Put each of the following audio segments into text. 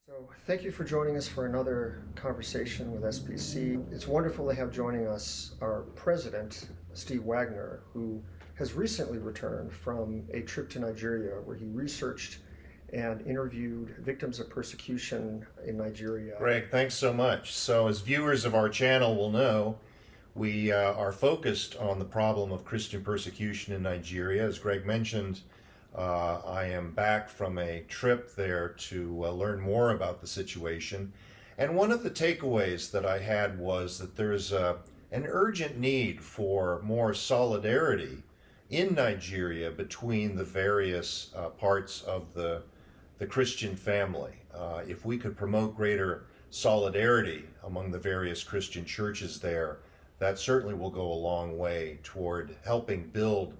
So thank you for joining us for another conversation with SPC. It's wonderful to have joining us our president, Steve Wagner, who has recently returned from a trip to Nigeria where he researched and interviewed victims of persecution in Nigeria. Greg, thanks so much. So as viewers of our channel will know, we are focused on the problem of Christian persecution in Nigeria. As Greg mentioned, I am back from a trip there to learn more about the situation. And one of the takeaways that I had was that there's an urgent need for more solidarity in Nigeria between the various parts of the Christian family. If we could promote greater solidarity among the various Christian churches there, that certainly will go a long way toward helping build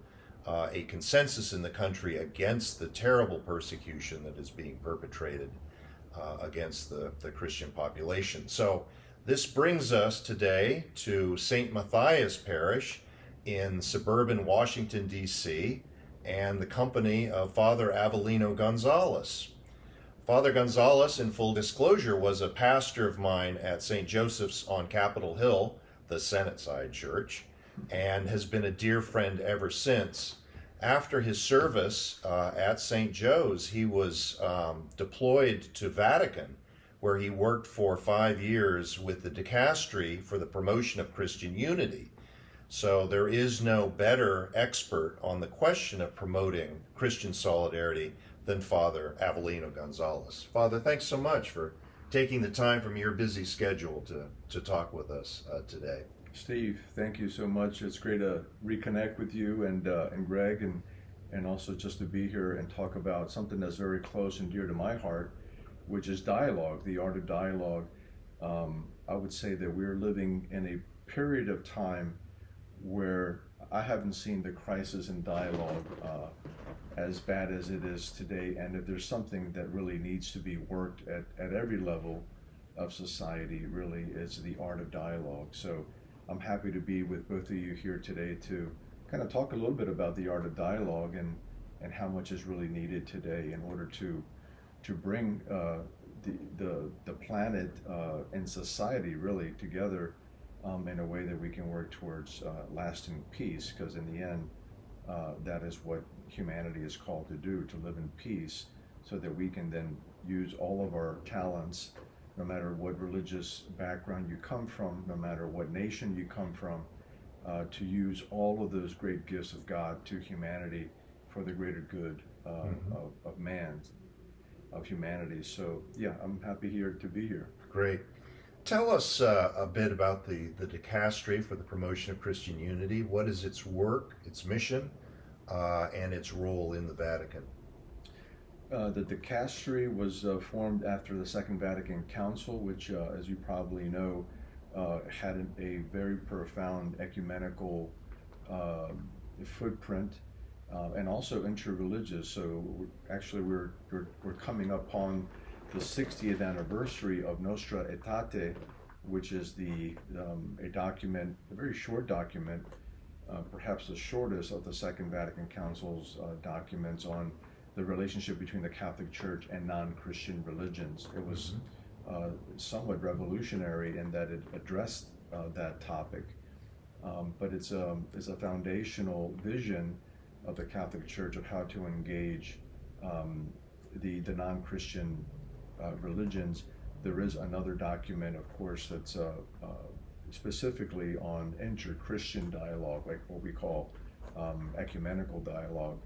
a consensus in the country against the terrible persecution that is being perpetrated against the Christian population. So this brings us today to St. Matthias Parish in suburban Washington, D.C., and the company of Father Avelino Gonzalez. Father Gonzalez, in full disclosure, was a pastor of mine at St. Joseph's on Capitol Hill, the Senate-side church, and has been a dear friend ever since. After his service at St. Joe's, he was deployed to Vatican, where he worked for 5 years with the dicastery for the promotion of Christian unity. So there is no better expert on the question of promoting Christian solidarity than Father Avelino Gonzalez. Father, thanks so much for taking the time from your busy schedule to talk with us today. Steve, thank you so much. It's great to reconnect with you and Greg, and also just to be here and talk about something that's very close and dear to my heart, which is dialogue, the art of dialogue. I would say that we're living in a period of time where I haven't seen the crisis in dialogue as bad as it is today, and if there's something that really needs to be worked at every level of society, really, is the art of dialogue. So I'm happy to be with both of you here today to kind of talk a little bit about the art of dialogue and how much is really needed today in order to bring the planet and society really together in a way that we can work towards lasting peace, because in the end, that is what humanity is called to do, to live in peace, so that we can then use all of our talents, no matter what religious background you come from, no matter what nation you come from, to use all of those great gifts of God to humanity for the greater good of man, of humanity. So yeah, I'm happy to be here. Great. Tell us a bit about the dicastery for the promotion of Christian unity. What is its work, its mission, and its role in the Vatican? The dicastery was formed after the Second Vatican Council, which, as you probably know, had a very profound ecumenical footprint, and also interreligious. So actually, we're coming upon the 60th anniversary of Nostra Aetate, which is a document, a very short document, perhaps the shortest of the Second Vatican Council's documents on the relationship between the Catholic Church and non-Christian religions. It was somewhat revolutionary in that it addressed that topic, but it's a foundational vision of the Catholic Church of how to engage the non-Christian religions. There is another document, of course, that's specifically on inter-Christian dialogue, like what we call ecumenical dialogue.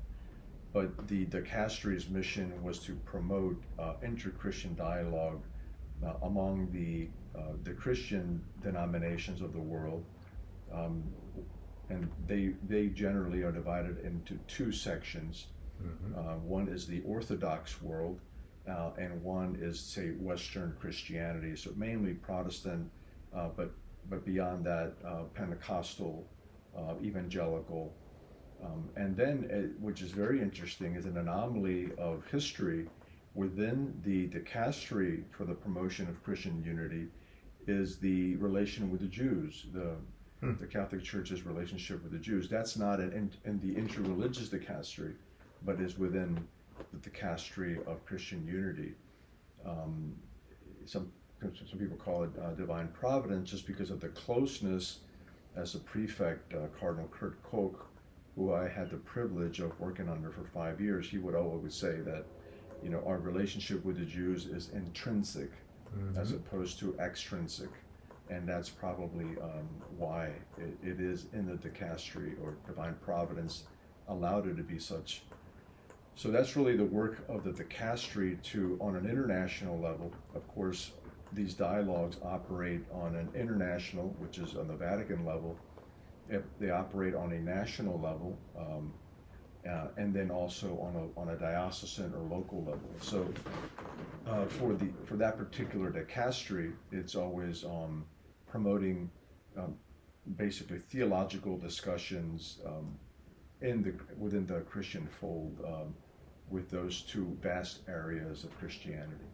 But the dicastery's mission was to promote inter-Christian dialogue among the Christian denominations of the world, and they generally are divided into two sections. One is the Orthodox world, and one is, say, Western Christianity, so mainly Protestant, but beyond that, Pentecostal, evangelical. And then, which is very interesting, is an anomaly of history within the dicastery for the promotion of Christian unity is the relation with the Jews, the Catholic Church's relationship with the Jews. That's not in the interreligious dicastery, but is within the dicastery of Christian unity. Some people call it divine providence, just because of the closeness. As a prefect, Cardinal Kurt Koch, who I had the privilege of working under for 5 years, he would always say that, our relationship with the Jews is intrinsic as opposed to extrinsic. And that's probably why it is in the dicastery, or divine providence allowed it to be such. So that's really the work of the dicastery on an international level. Of course, these dialogues operate on an international, which is on the Vatican level. They operate on a national level, and then also on a diocesan or local level. So for that particular dicastery, it's always promoting basically theological discussions within the Christian fold, with those two vast areas of Christianity.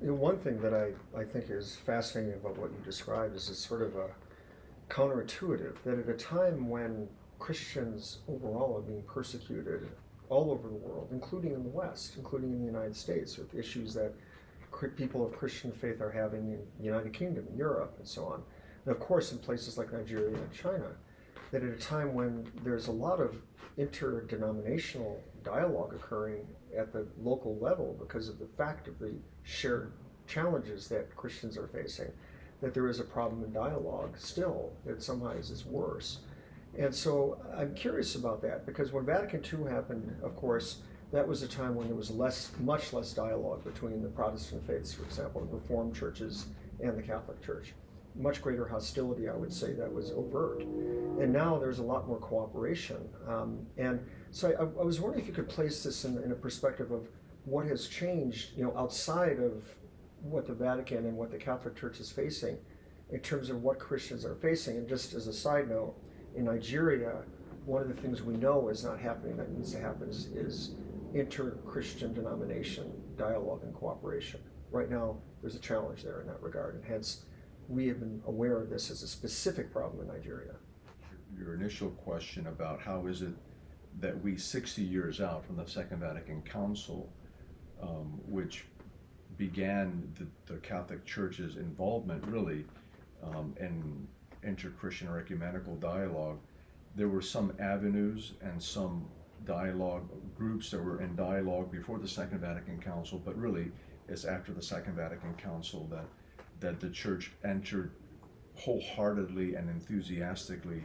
One thing that I think is fascinating about what you described is it's sort of a counterintuitive, that at a time when Christians overall are being persecuted all over the world, including in the West, including in the United States, with issues that people of Christian faith are having in the United Kingdom, in Europe, and so on. And of course, in places like Nigeria and China, that at a time when there's a lot of interdenominational dialogue occurring at the local level because of the fact of the shared challenges that Christians are facing, that there is a problem in dialogue still, that sometimes it's worse. And so I'm curious about that, because when Vatican II happened, of course, that was a time when there was much less dialogue between the Protestant faiths, for example, the Reformed churches and the Catholic Church. Much greater hostility, I would say, that was overt. And now there's a lot more cooperation. And so I was wondering if you could place this in a perspective of what has changed, outside of what the Vatican and what the Catholic Church is facing, in terms of what Christians are facing. And just as a side note, in Nigeria, one of the things we know is not happening that needs to happen is inter-Christian denomination dialogue and cooperation. Right now, there's a challenge there in that regard, and hence we have been aware of this as a specific problem in Nigeria. Your initial question about how is it that we, 60 years out from the Second Vatican Council, which began the Catholic Church's involvement really in inter-Christian or ecumenical dialogue, there were some avenues and some dialogue groups that were in dialogue before the Second Vatican Council, but really it's after the Second Vatican Council that the Church entered wholeheartedly and enthusiastically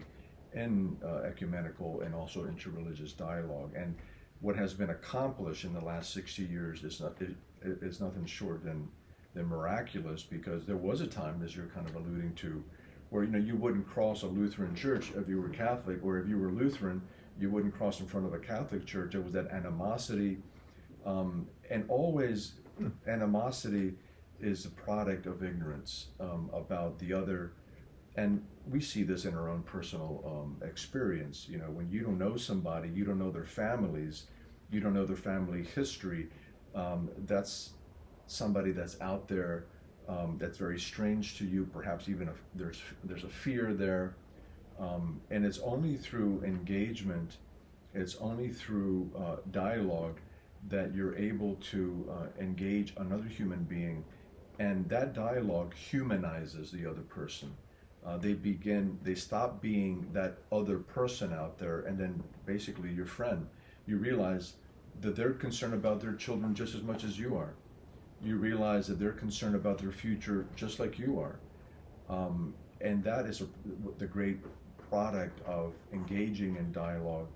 in ecumenical and also interreligious dialogue. And what has been accomplished in the last 60 years is nothing short than miraculous, because there was a time, as you're kind of alluding to, where you wouldn't cross a Lutheran church if you were Catholic, or if you were Lutheran, you wouldn't cross in front of a Catholic church. There was that animosity, and always animosity is the product of ignorance about the other. And we see this in our own personal experience. When you don't know somebody, you don't know their families, you don't know their family history, that's somebody that's out there that's very strange to you. Perhaps even if there's a fear there, and it's only through engagement, it's only through dialogue that you're able to engage another human being, and that dialogue humanizes the other person. They stop being that other person out there, and then basically your friend. You realize that they're concerned about their children just as much as you are. You realize that they're concerned about their future just like you are. And that is the great product of engaging in dialogue,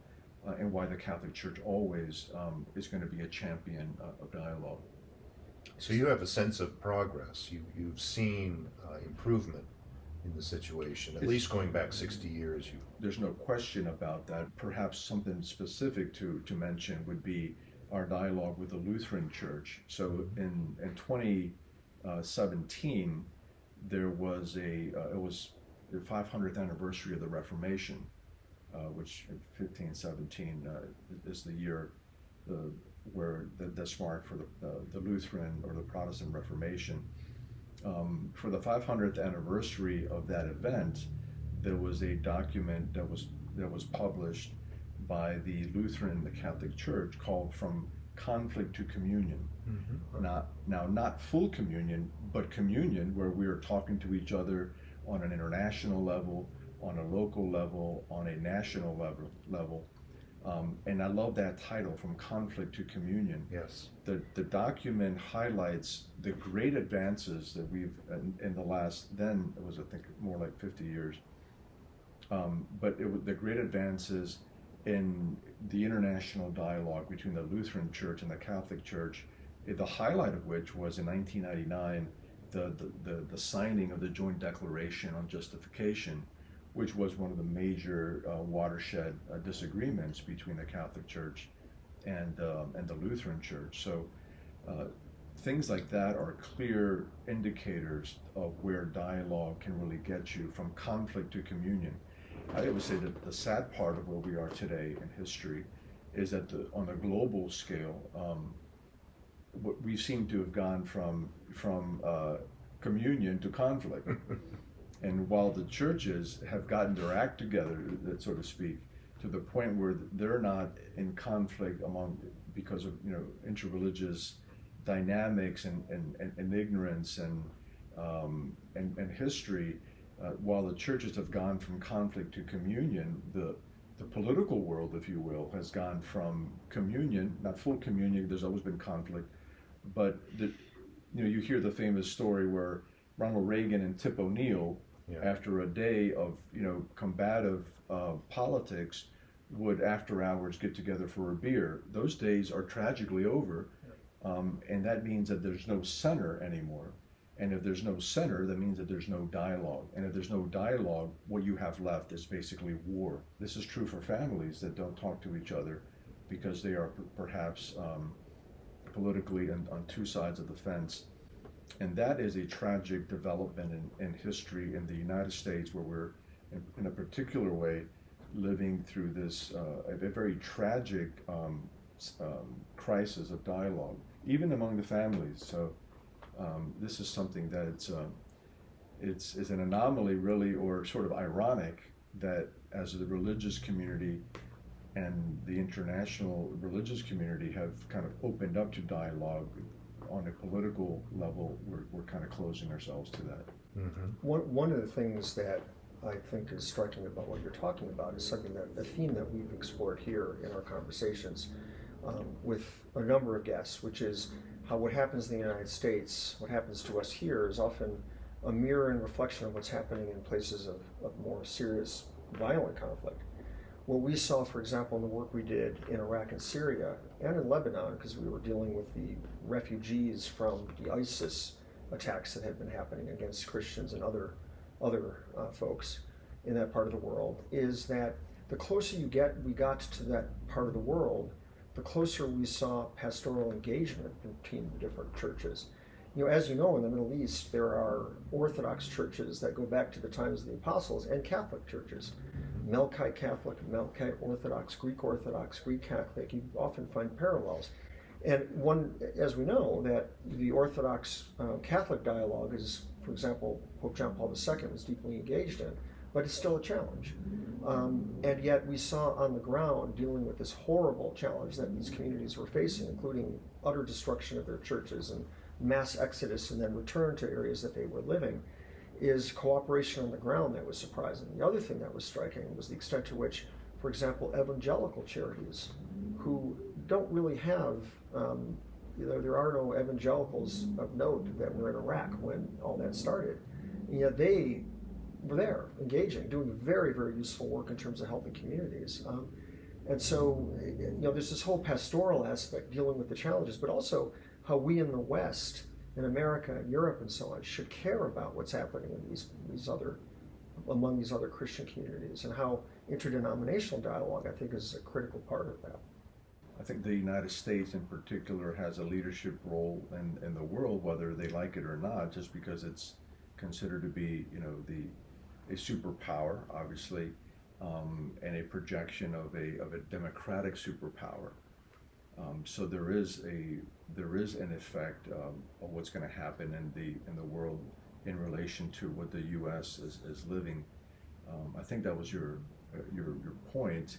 and why the Catholic Church always is going to be a champion of dialogue. So you have a sense of progress. You've seen improvement in the situation, at least going back 60 years. There's no question about that. Perhaps something specific to mention would be our dialogue with the Lutheran Church. So in 2017, there was it was the 500th anniversary of the Reformation, which in 1517 is the year where that's marked for the Lutheran or the Protestant Reformation. For the 500th anniversary of that event, there was a document that was published by the Lutheran, the Catholic Church, called From conflict to communion. Not full communion, but communion where we are talking to each other on an international level, on a local level, on a national level. And I love that title, From Conflict to Communion. Yes. The document highlights the great advances that we've, in the last, then it was, I think, more like 50 years, but it was the great advances in the international dialogue between the Lutheran Church and the Catholic Church, the highlight of which was in 1999, the signing of the Joint Declaration on Justification, which was one of the major watershed disagreements between the Catholic Church and the Lutheran Church. So things like that are clear indicators of where dialogue can really get you from conflict to communion. I would say that the sad part of where we are today in history is that on a global scale, we seem to have gone from communion to conflict. And while the churches have gotten their act together, so to speak, to the point where they're not in conflict because of interreligious dynamics and ignorance and history, while the churches have gone from conflict to communion, the political world, if you will, has gone from communion, not full communion. There's always been conflict, but you hear the famous story where Ronald Reagan and Tip O'Neill, after a day of combative politics, would after hours get together for a beer. Those days are tragically over, and that means that there's no center anymore. And if there's no center, that means that there's no dialogue. And if there's no dialogue, what you have left is basically war. This is true for families that don't talk to each other because they are perhaps politically on two sides of the fence. And that is a tragic development in history in the United States, where we're, in a particular way, living through this a very tragic crisis of dialogue, even among the families. So this is something that it's an anomaly, really, or sort of ironic, that as the religious community and the international religious community have kind of opened up to dialogue, on a political level, we're kind of closing ourselves to that. One of the things that I think is striking about what you're talking about is something a theme that we've explored here in our conversations with a number of guests, which is how what happens in the United States, what happens to us here, is often a mirror and reflection of what's happening in places of more serious, violent conflict. What we saw, for example, in the work we did in Iraq and Syria and in Lebanon, because we were dealing with the refugees from the ISIS attacks that had been happening against Christians and other folks in that part of the world, is that the closer we got to that part of the world, the closer we saw pastoral engagement between the different churches. As you know, in the Middle East, there are Orthodox churches that go back to the times of the Apostles, and Catholic churches. Melkite Catholic, Melkite Orthodox, Greek Catholic, you often find parallels. And as we know, that the Orthodox Catholic dialogue is, for example, Pope John Paul II was deeply engaged in, but it's still a challenge. And yet we saw on the ground, dealing with this horrible challenge that these communities were facing, including utter destruction of their churches and mass exodus and then return to areas that they were living, is cooperation on the ground that was surprising. The other thing that was striking was the extent to which, for example, evangelical charities, who don't really have, there are no evangelicals of note that were in Iraq when all that started, and yet they were there, engaging, doing very, very useful work in terms of helping communities. And so, there's this whole pastoral aspect dealing with the challenges, but also how we in the West, in America and Europe and so on, should care about what's happening in among these other Christian communities, and how interdenominational dialogue, I think, is a critical part of that. I think the United States in particular has a leadership role in the world, whether they like it or not, just because it's considered to be, a superpower, obviously, and a projection of a democratic superpower. So there is an effect of what's going to happen in the world in relation to what the U.S. is living. I think that was your point,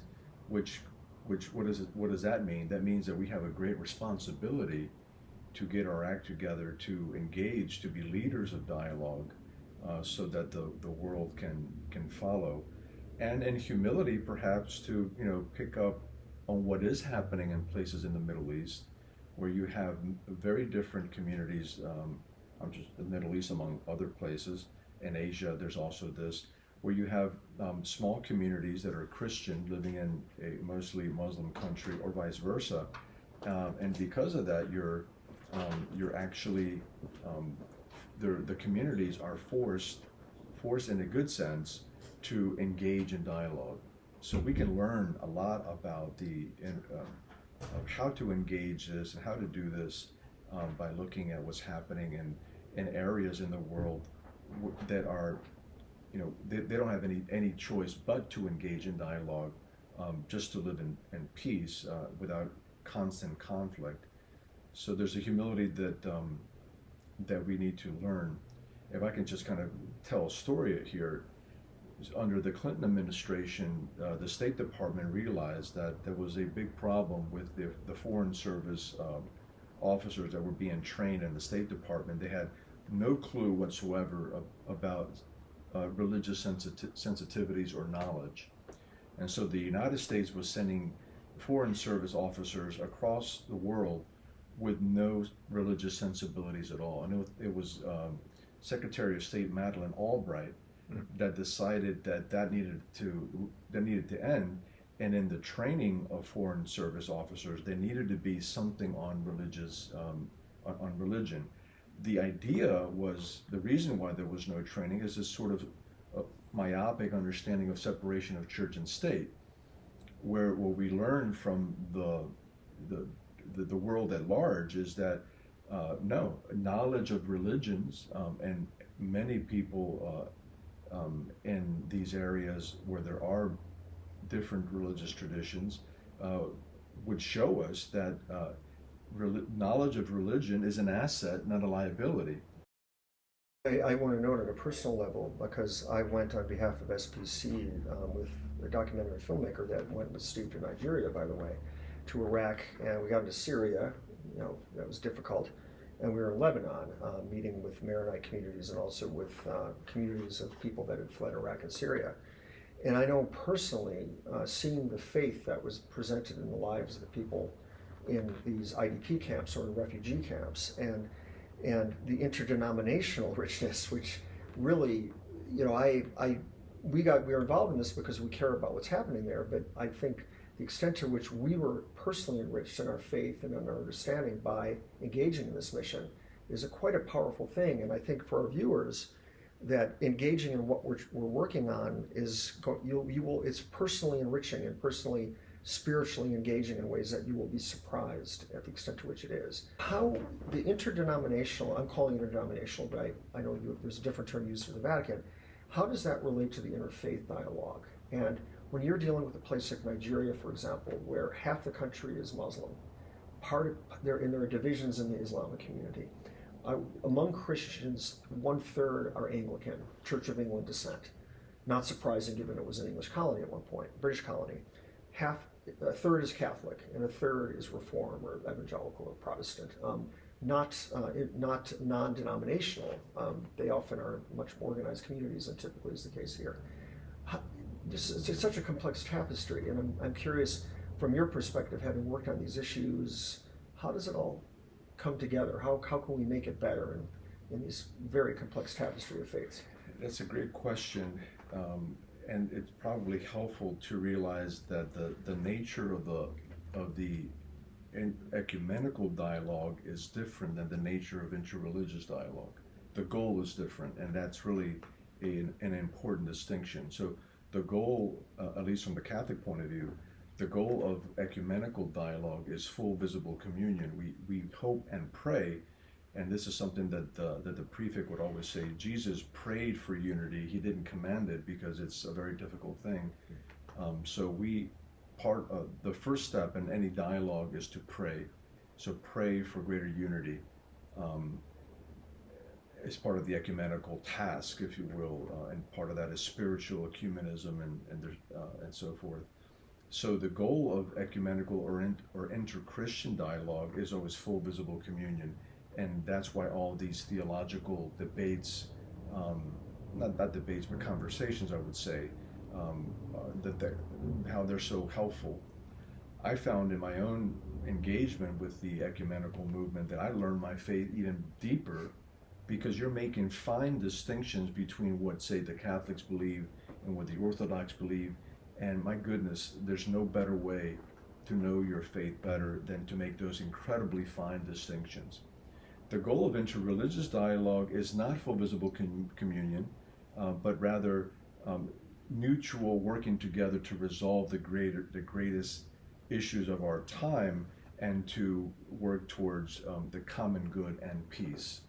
which Which what does that mean? That means that we have a great responsibility to get our act together, to engage, to be leaders of dialogue, so that the world can follow, and in humility, perhaps to pick up on what is happening in places in the Middle East, where you have very different communities. Just the Middle East among other places. In Asia, there's also this, where you have small communities that are Christian living in a mostly Muslim country, or vice versa, and because of that, you're actually the communities are forced in a good sense to engage in dialogue. So we can learn a lot about of how to engage this and how to do this by looking at what's happening in areas in the world that are, they don't have any choice but to engage in dialogue, just to live in peace without constant conflict. So there's a humility that we need to learn. If I can just kind of tell a story here, under the Clinton administration, the State Department realized that there was a big problem with the Foreign Service officers that were being trained in the State Department. They had no clue whatsoever about religious sensitivities or knowledge. And so the United States was sending Foreign Service officers across the world with no religious sensibilities at all. And it was Secretary of State Madeleine Albright that decided that needed to end. And in the training of Foreign Service officers, there needed to be something on religion. The idea was, the reason why there was no training is this sort of myopic understanding of separation of church and state, where what we learn from the world at large is that no, knowledge of religions, and many people in these areas where there are different religious traditions would show us that knowledge of religion is an asset, not a liability. I want to note on a personal level, because I went on behalf of SPC with a documentary filmmaker that went with Steve to Nigeria, by the way, to Iraq, and we got into Syria. That was difficult. And we were in Lebanon, meeting with Maronite communities and also with communities of people that had fled Iraq and Syria. And I know personally, seeing the faith that was presented in the lives of the people in these IDP camps or in refugee camps, and the interdenominational richness, which really, we were involved in this because we care about what's happening there. But I think the extent to which we were personally enriched in our faith and in our understanding by engaging in this mission is quite a powerful thing. And I think for our viewers, that engaging in what we're working on it's personally enriching and personally spiritually engaging in ways that you will be surprised at the extent to which it is. How the interdenominational, I'm calling it interdenominational, but I know there's a different term used for the Vatican. How does that relate to the interfaith dialogue? And when you're dealing with a place like Nigeria, for example, where half the country is Muslim, there are divisions in the Islamic community. Among Christians, 1/3 are Anglican, Church of England descent. Not surprising, given it was an English colony at one point, British colony. A third is Catholic, and a third is Reform or Evangelical or Protestant. Not non-denominational. They often are much more organized communities than typically is the case here. It's such a complex tapestry, and I'm curious, from your perspective, having worked on these issues, how does it all come together? How can we make it better in these very complex tapestry of faiths? That's a great question, and it's probably helpful to realize that the nature of the ecumenical dialogue is different than the nature of interreligious dialogue. The goal is different, and that's really an important distinction. So the goal, at least from the Catholic point of view, the goal of ecumenical dialogue is full visible communion. We hope and pray, and this is something that the prefect would always say, Jesus prayed for unity. He didn't command it because it's a very difficult thing. So the first step in any dialogue is to pray. So pray for greater unity. It's part of the ecumenical task, if you will, and part of that is spiritual ecumenism and so forth. So the goal of ecumenical or inter-Christian dialogue is always full visible communion, and that's why all these theological debates, not debates, but conversations, I would say, how they're so helpful. I found in my own engagement with the ecumenical movement that I learned my faith even deeper, because you're making fine distinctions between what, say, the Catholics believe and what the Orthodox believe. And my goodness, there's no better way to know your faith better than to make those incredibly fine distinctions. The goal of interreligious dialogue is not full visible communion, but rather mutual working together to resolve the greatest issues of our time and to work towards the common good and peace.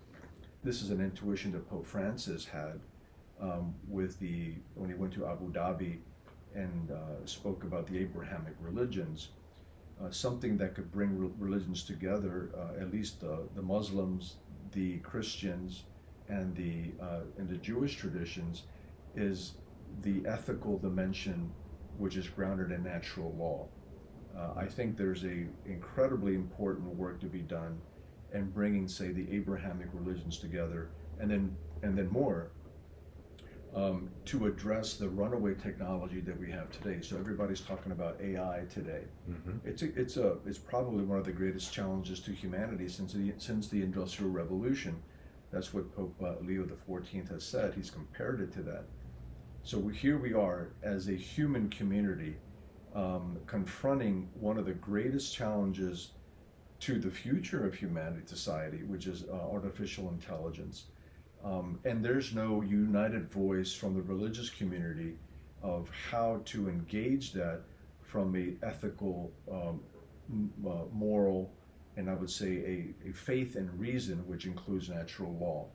This is an intuition that Pope Francis had when he went to Abu Dhabi and spoke about the Abrahamic religions, something that could bring religions together, at least the Muslims, the Christians, and the Jewish traditions, is the ethical dimension, which is grounded in natural law. I think there's a incredibly important work to be done in bringing, say, the Abrahamic religions together, and then more, to address the runaway technology that we have today. So everybody's talking about AI today. Mm-hmm. It's probably one of the greatest challenges to humanity since the Industrial Revolution. That's what Pope Leo XIV has said. He's compared it to that. So here we are as a human community, confronting one of the greatest challenges to the future of humanity, society, which is artificial intelligence. And there's no united voice from the religious community of how to engage that from a ethical, moral, and I would say a faith and reason, which includes natural law.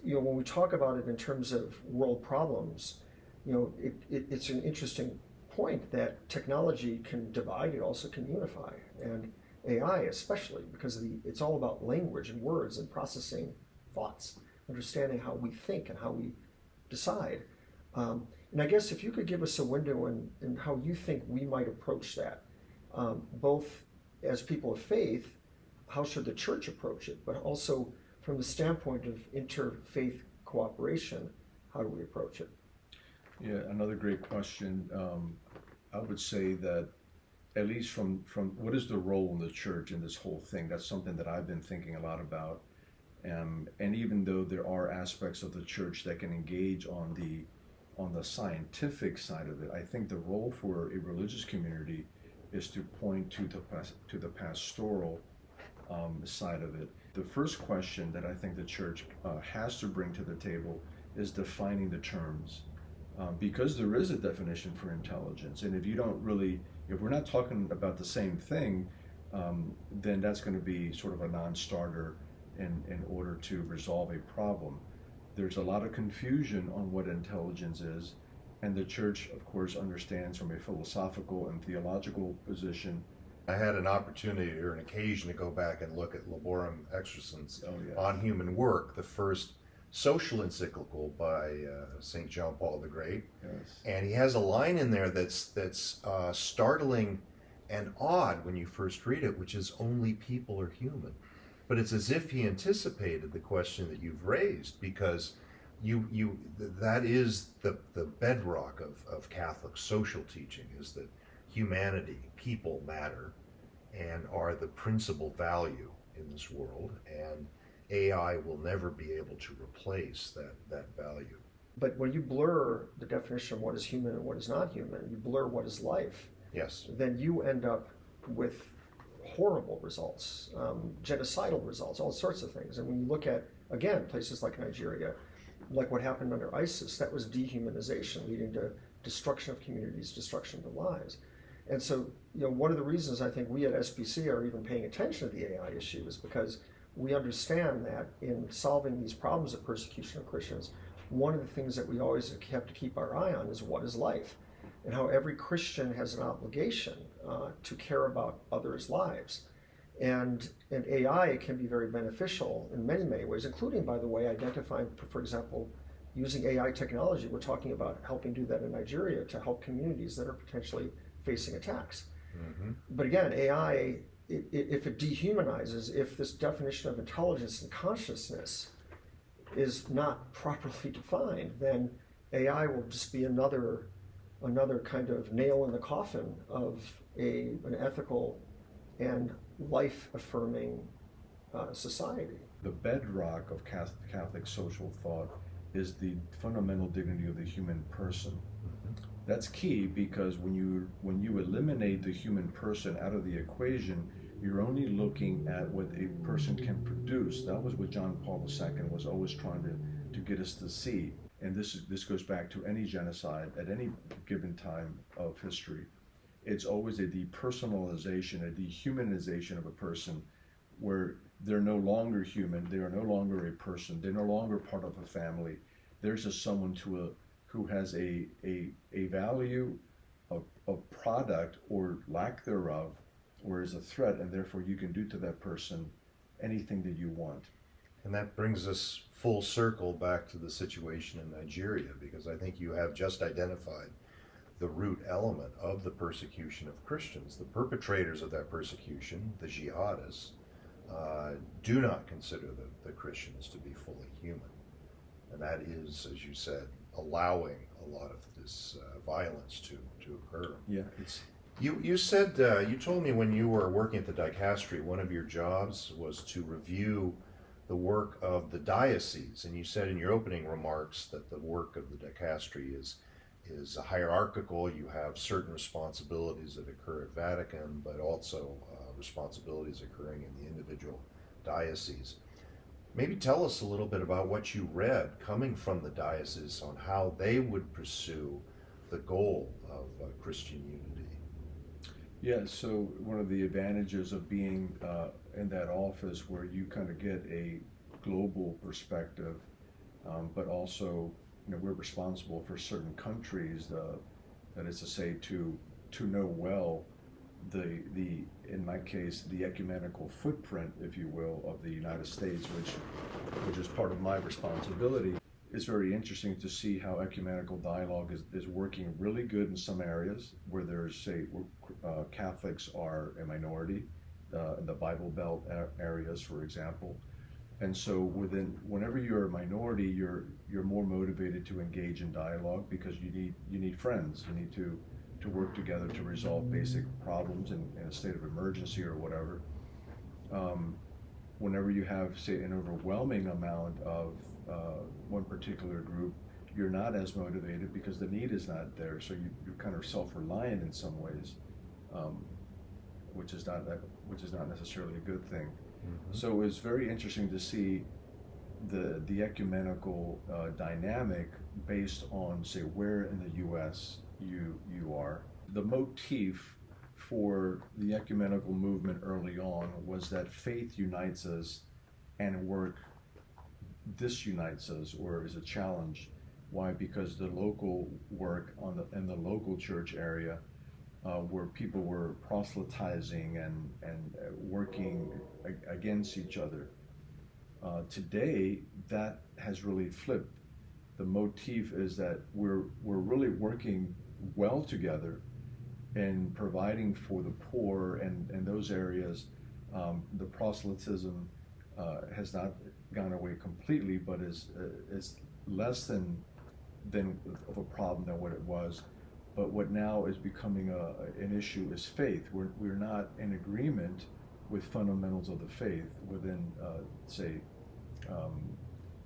When we talk about it in terms of world problems, it's an interesting point that technology can divide, it also can unify, and AI especially, because it's all about language and words and processing thoughts, understanding how we think and how we decide. And I guess if you could give us a window in how you think we might approach that, both as people of faith, how should the church approach it, but also from the standpoint of interfaith cooperation, how do we approach it? Yeah, another great question. I would say that at least from what is the role in the church in this whole thing, that's something that I've been thinking a lot about. And even though there are aspects of the church that can engage on the scientific side of it, I think the role for a religious community is to point to the pastoral side of it. The first question that I think the church has to bring to the table is defining the terms. Because there is a definition for intelligence, and if we're not talking about the same thing, then that's going to be sort of a non-starter in order to resolve a problem. There's a lot of confusion on what intelligence is, and the church, of course, understands from a philosophical and theological position. I had an opportunity or an occasion to go back and look at Laborum Exercens on human work, the first social encyclical by St. John Paul the Great. Yes. And he has a line in there that's startling and odd when you first read it, which is only people are human. But it's as if he anticipated the question that you've raised, because that is the bedrock of Catholic social teaching, is that humanity, people matter and are the principal value in this world, and AI will never be able to replace that value. But when you blur the definition of what is human and what is not human, you blur what is life. Yes. Then you end up with horrible results, genocidal results, all sorts of things. And when you look at, again, places like Nigeria, like what happened under ISIS, that was dehumanization, leading to destruction of communities, destruction of lives. And so, one of the reasons I think we at SPC are even paying attention to the AI issue is because we understand that in solving these problems of persecution of Christians, one of the things that we always have to keep our eye on is what is life, and how every Christian has an obligation to care about others' lives. And AI can be very beneficial in many, many ways, including, by the way, identifying, for example, using AI technology. We're talking about helping do that in Nigeria to help communities that are potentially facing attacks. Mm-hmm. But again, AI, if it dehumanizes, if this definition of intelligence and consciousness is not properly defined, then AI will just be another kind of nail in the coffin of an ethical and life-affirming society. The bedrock of Catholic social thought is the fundamental dignity of the human person. Mm-hmm. That's key, because when you eliminate the human person out of the equation, you're only looking at what a person can produce. That was what John Paul II was always trying to get us to see. And this goes back to any genocide at any given time of history. It's always a depersonalization, a dehumanization of a person, where they're no longer human, they are no longer a person, they're no longer part of a family. There's just someone who has a value of product or lack thereof, or is a threat, and therefore you can do to that person anything that you want. And that brings us full circle back to the situation in Nigeria, because I think you have just identified the root element of the persecution of Christians. The perpetrators of that persecution, the jihadists, do not consider the Christians to be fully human. And that is, as you said, allowing a lot of this violence to occur. Yeah, You said, you told me when you were working at the dicastery, one of your jobs was to review the work of the diocese, and you said in your opening remarks that the work of the dicastery is hierarchical. You have certain responsibilities that occur at Vatican, but also responsibilities occurring in the individual diocese. Maybe tell us a little bit about what you read coming from the diocese on how they would pursue the goal of Christian unity. Yeah, so one of the advantages of being in that office, where you kind of get a global perspective, but also, we're responsible for certain countries, that is to say, to know well the in my case, the ecumenical footprint, if you will, of the United States, which is part of my responsibility. It's very interesting to see how ecumenical dialogue is working really good in some areas where there's, say, Catholics are a minority, in the Bible Belt areas, for example. And so whenever you're a minority, you're more motivated to engage in dialogue, because you need friends. You need to work together to resolve basic problems in a state of emergency or whatever. Whenever you have, say, an overwhelming amount of one particular group, you're not as motivated because the need is not there. So you're kind of self-reliant in some ways, which is not necessarily a good thing. Mm-hmm. So it's very interesting to see the ecumenical dynamic based on, say, where in the U.S. you are. The motif for the ecumenical movement early on was that faith unites us and work disunites us, or is a challenge. Why? Because the local work in the local church area, where people were proselytizing and working against each other. Today, that has really flipped. The motif is that we're really working well together in providing for the poor, and those areas. The proselytism has not gone away completely, but is less than of a problem than what it was. But what now is becoming an issue is faith. We're not in agreement with fundamentals of the faith within, say,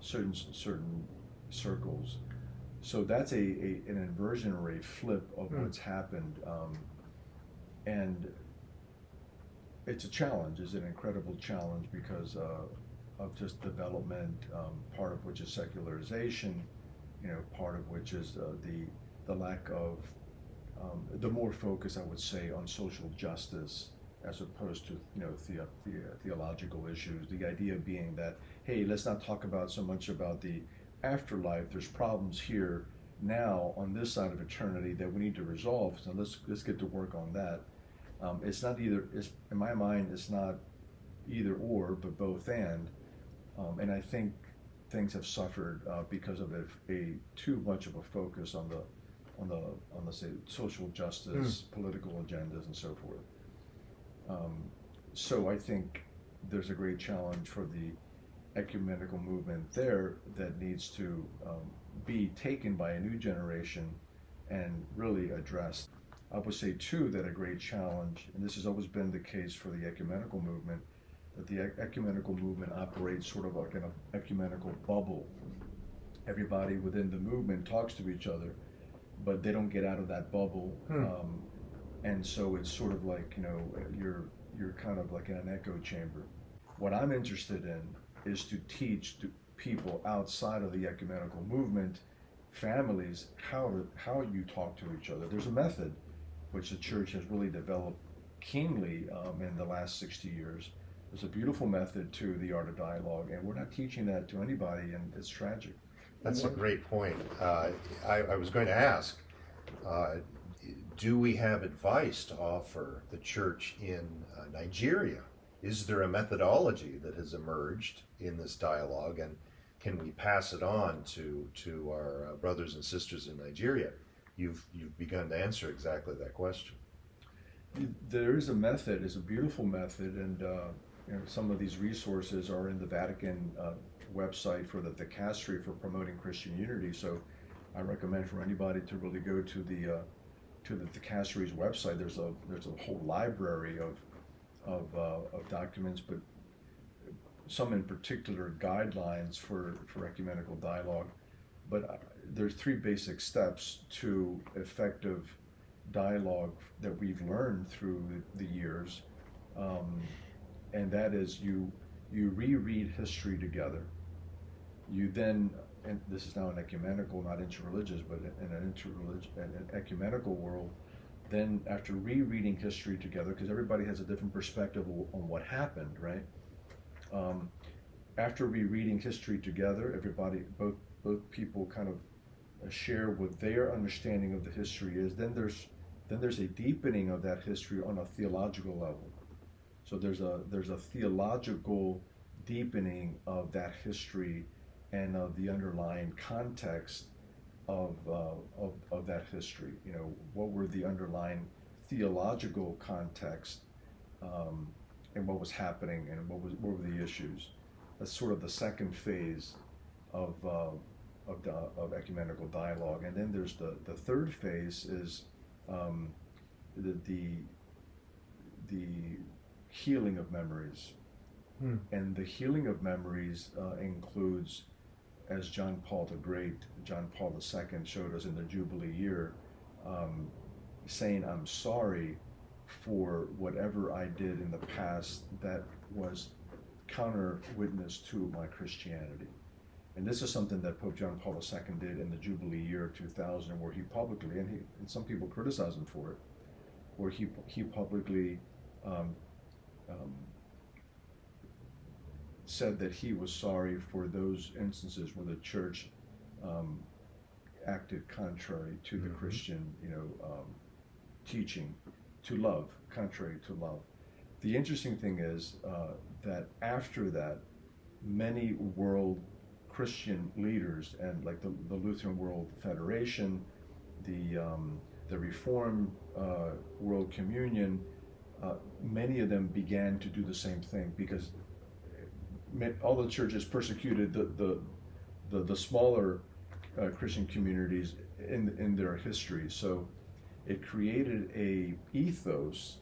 certain circles. So that's an inversion or a flip of what's happened, and it's a challenge. It's an incredible challenge because of just development, part of which is secularization, part of which is the lack of the more focus, I would say, on social justice as opposed to theological issues. The idea being that, hey, let's not talk about so much about the afterlife. There's problems here now on this side of eternity that we need to resolve. So let's get to work on that. It's not either. In my mind, it's not either or, but both and. And I think things have suffered because of a too much of a focus on on the say social justice, political agendas, and so forth. So I think there's a great challenge for the ecumenical movement there that needs to be taken by a new generation and really addressed. I would say too that a great challenge, and this has always been the case for the ecumenical movement, that the ecumenical movement operates sort of like an ecumenical bubble. Everybody within the movement talks to each other, but they don't get out of that bubble. And so it's sort of like, you're kind of like in an echo chamber. What I'm interested in is to teach people outside of the ecumenical movement, families, how you talk to each other. There's a method which the church has really developed keenly in the last 60 years. There's a beautiful method to the art of dialogue, and we're not teaching that to anybody, and it's tragic. That's a great point. I was going to ask, do we have advice to offer the church in Nigeria? Is there a methodology that has emerged in this dialogue, and can we pass it on to our brothers and sisters in Nigeria? You've begun to answer exactly that question. There is a method, it's a beautiful method, and some of these resources are in the Vatican website for the dicastery for promoting Christian unity. So I recommend for anybody to really go to the dicastery's website. There's a whole library of documents, but some in particular guidelines for ecumenical dialogue. But there's 3 basic steps to effective dialogue that we've learned through the years, and that is you reread history together. You then, and this is now an ecumenical, not interreligious, but in an ecumenical world, then after rereading history together, because everybody has a different perspective on what happened, right? After rereading history together, everybody, both people kind of share what their understanding of the history is. Then there's a deepening of that history on a theological level. So there's a theological deepening of that history and of the underlying context of that history. What were the underlying theological context, and what was happening, and what were the issues. That's sort of the second phase of ecumenical dialogue. And then there's the third phase is the healing of memories. And the healing of memories includes, as John Paul II showed us in the Jubilee year, saying, I'm sorry for whatever I did in the past that was counter witness to my Christianity. And this is something that Pope John Paul II did in the Jubilee year of 2000, where he publicly, and some people criticize him for it, where he publicly said that he was sorry for those instances where the church acted contrary to the Christian, teaching to love, contrary to love. The interesting thing is that after that, many world Christian leaders, and like the Lutheran World Federation, the Reformed World Communion, many of them began to do the same thing, because all the churches persecuted the smaller Christian communities in their history. So it created a ethos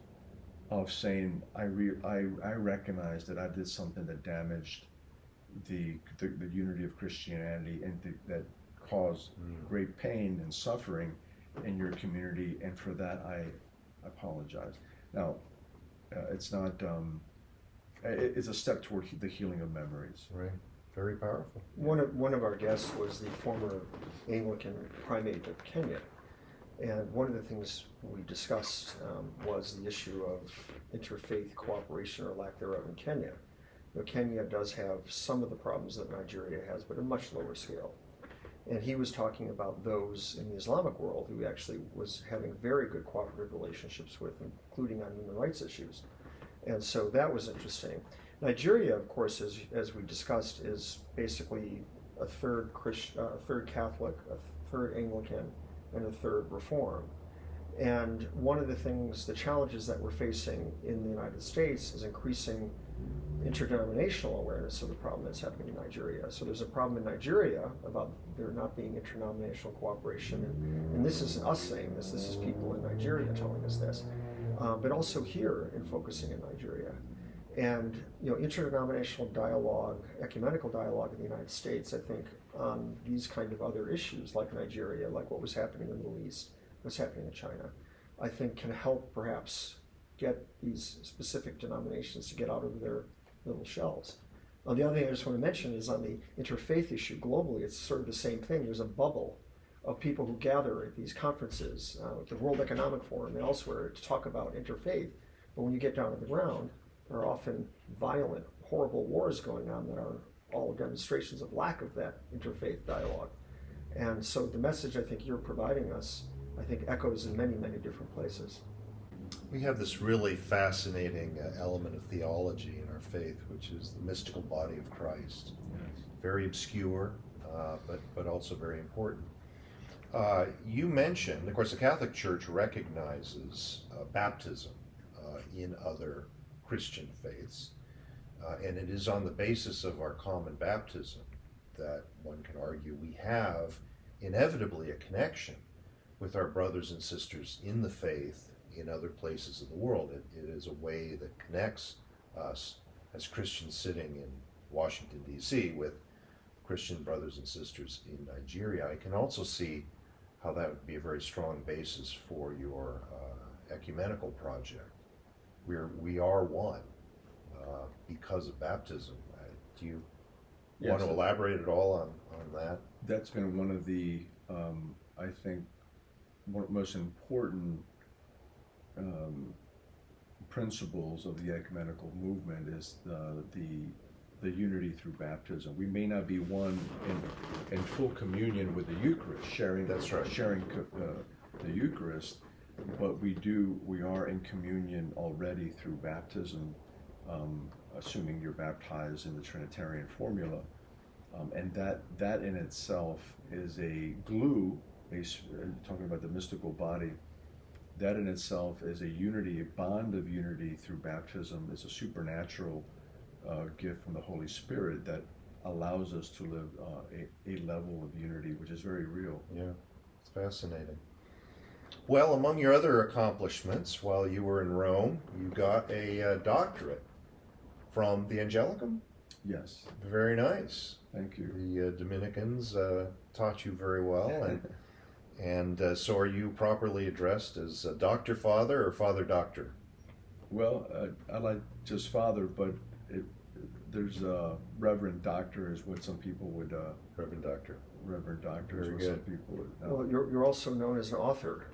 of saying, I recognize that I did something that damaged the unity of Christianity, and that caused great pain and suffering in your community, and for that I apologize. Now, it's not. It's a step toward the healing of memories. Right. Very powerful. One of our guests was the former Anglican primate of Kenya, and one of the things we discussed was the issue of interfaith cooperation or lack thereof in Kenya. Kenya does have some of the problems that Nigeria has, but a much lower scale. And he was talking about those in the Islamic world who actually was having very good cooperative relationships with, including on human rights issues. And so that was interesting. Nigeria, of course, as we discussed, is basically a third Catholic, a third Anglican, and a third reform. And one of the things, the challenges that we're facing in the United States is increasing interdenominational awareness of the problem that's happening in Nigeria. So there's a problem in Nigeria about there not being interdenominational cooperation, and this isn't us saying this is people in Nigeria telling us this, but also here in focusing in Nigeria. And interdenominational dialogue, ecumenical dialogue in the United States, I think on these kind of other issues like Nigeria, like what was happening in the Middle East, what's happening in China, I think can help perhaps get these specific denominations to get out of their little shells. The other thing I just want to mention is on the interfaith issue globally, it's sort of the same thing. There's a bubble of people who gather at these conferences, the World Economic Forum and elsewhere, to talk about interfaith. But when you get down to the ground, there are often violent, horrible wars going on that are all demonstrations of lack of that interfaith dialogue. And so the message I think you're providing us, I think echoes in many, many different places. We have this really fascinating element of theology in our faith, which is the mystical body of Christ. Yes. Very obscure, but also very important. You mentioned, of course, the Catholic Church recognizes baptism in other Christian faiths, and it is on the basis of our common baptism that one can argue we have inevitably a connection with our brothers and sisters in the faith in other places of the world. It is a way that connects us as Christians sitting in Washington, D.C. with Christian brothers and sisters in Nigeria. I can also see how that would be a very strong basis for your ecumenical project. We are one because of baptism. Do you want to elaborate at all on that? That's been one of the, I think, most important principles of the ecumenical movement is the unity through baptism. We may not be one in full communion with the Eucharist, sharing the Eucharist, but we are in communion already through baptism, assuming you're baptized in the Trinitarian formula, and that in itself is a glue. Talking about the mystical body, that in itself is a unity, a bond of unity through baptism. It's a supernatural gift from the Holy Spirit that allows us to live a level of unity, which is very real. Yeah, it's fascinating. Well, among your other accomplishments while you were in Rome, you got a doctorate from the Angelicum? Yes. Very nice. Thank you. The Dominicans taught you very well, and so are you properly addressed as Dr. Father or Father Doctor? Well, I like just Father, but there's Reverend Doctor is what some people would. Reverend Doctor. Reverend Doctor is Very what good. some people would. Well, you're also known as an author.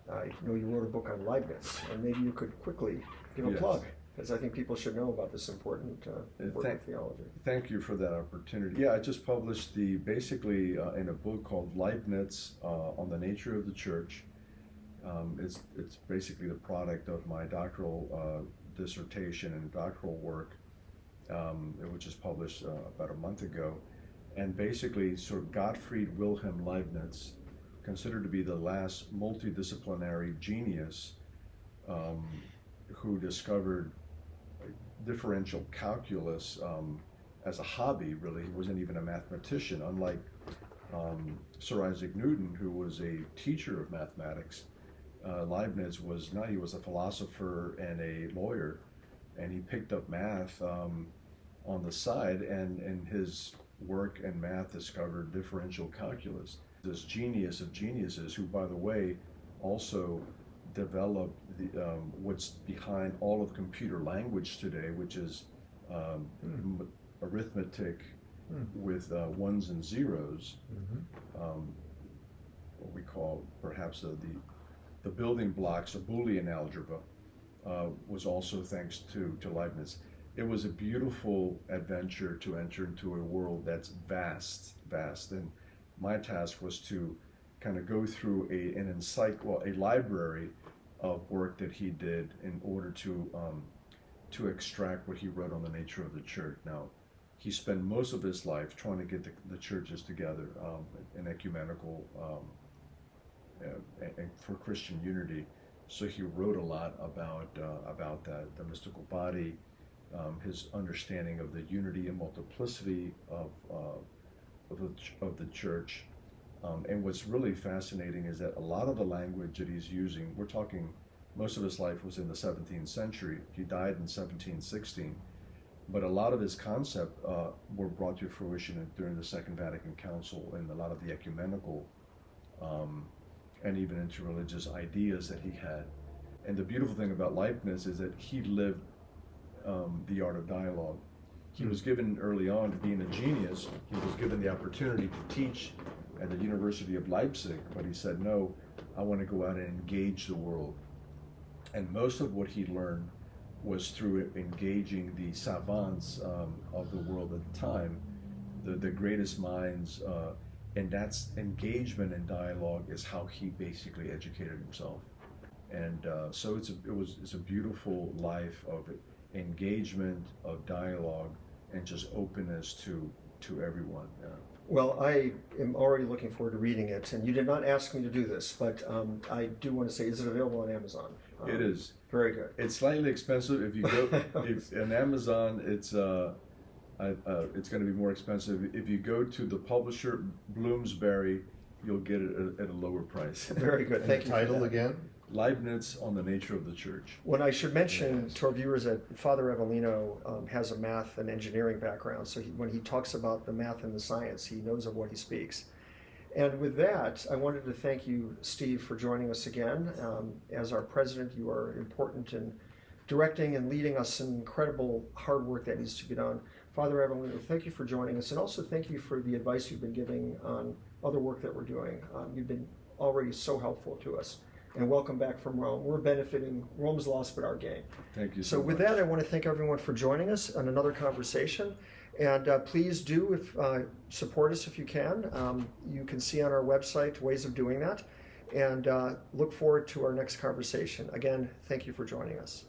I know you wrote a book on Leibniz, and maybe you could quickly give a Yes. plug, because I think people should know about this important work of theology. Thank you for that opportunity. Yeah, I just published basically in a book called Leibniz on the Nature of the Church. It's basically the product of my doctoral dissertation and doctoral work, which was published about a month ago. And basically, sort of Gottfried Wilhelm Leibniz, considered to be the last multidisciplinary genius who discovered differential calculus as a hobby, really. He wasn't even a mathematician, unlike Sir Isaac Newton, who was a teacher of mathematics. Leibniz was not, he was a philosopher and a lawyer, and he picked up math on the side, and in his work in math discovered differential calculus. This genius of geniuses, who, by the way, also developed what's behind all of computer language today, which is arithmetic with ones and zeros, what we call perhaps the building blocks of Boolean algebra, was also thanks to Leibniz. It was a beautiful adventure to enter into a world that's vast, and my task was to kind of go through a library of work that he did in order to extract what he wrote on the nature of the church. Now, he spent most of his life trying to get the churches together in ecumenical and for Christian unity. So he wrote a lot about that, the mystical body, his understanding of the unity and multiplicity of the church. And what's really fascinating is that a lot of the language that he's using, we're talking, most of his life was in the 17th century. He died in 1716. But a lot of his concepts were brought to fruition during the Second Vatican Council and a lot of the ecumenical and even interreligious ideas that he had. And the beautiful thing about Leibniz is that he lived the art of dialogue. He was given early on, being a genius, he was given the opportunity to teach at the University of Leipzig, but he said, no, I want to go out and engage the world. And most of what he learned was through engaging the savants of the world at the time, the greatest minds, and that's engagement and dialogue is how he basically educated himself. And so it's a beautiful life of engagement, of dialogue, and just openness to everyone. Well, I am already looking forward to reading it, and you did not ask me to do this, but I do want to say, is it available on Amazon? It is. Very good. It's slightly expensive. If you go on Amazon, it's going to be more expensive. If you go to the publisher Bloomsbury, you'll get it at a lower price. Very good. Thank you. Title again? Leibniz on the Nature of the Church. When I should mention to our viewers that Father Avelino has a math and engineering background, so when he talks about the math and the science, he knows of what he speaks. And with that, I wanted to thank you, Steve, for joining us again. As our president, you are important in directing and leading us in incredible hard work that needs to be done. Father Avelino, thank you for joining us, and also thank you for the advice you've been giving on other work that we're doing. You've been already so helpful to us. And welcome back from Rome. We're benefiting. Rome's lost, but our gain. Thank you so much. With that, I want to thank everyone for joining us on another conversation. And please do support us if you can. You can see on our website ways of doing that. And look forward to our next conversation. Again, thank you for joining us.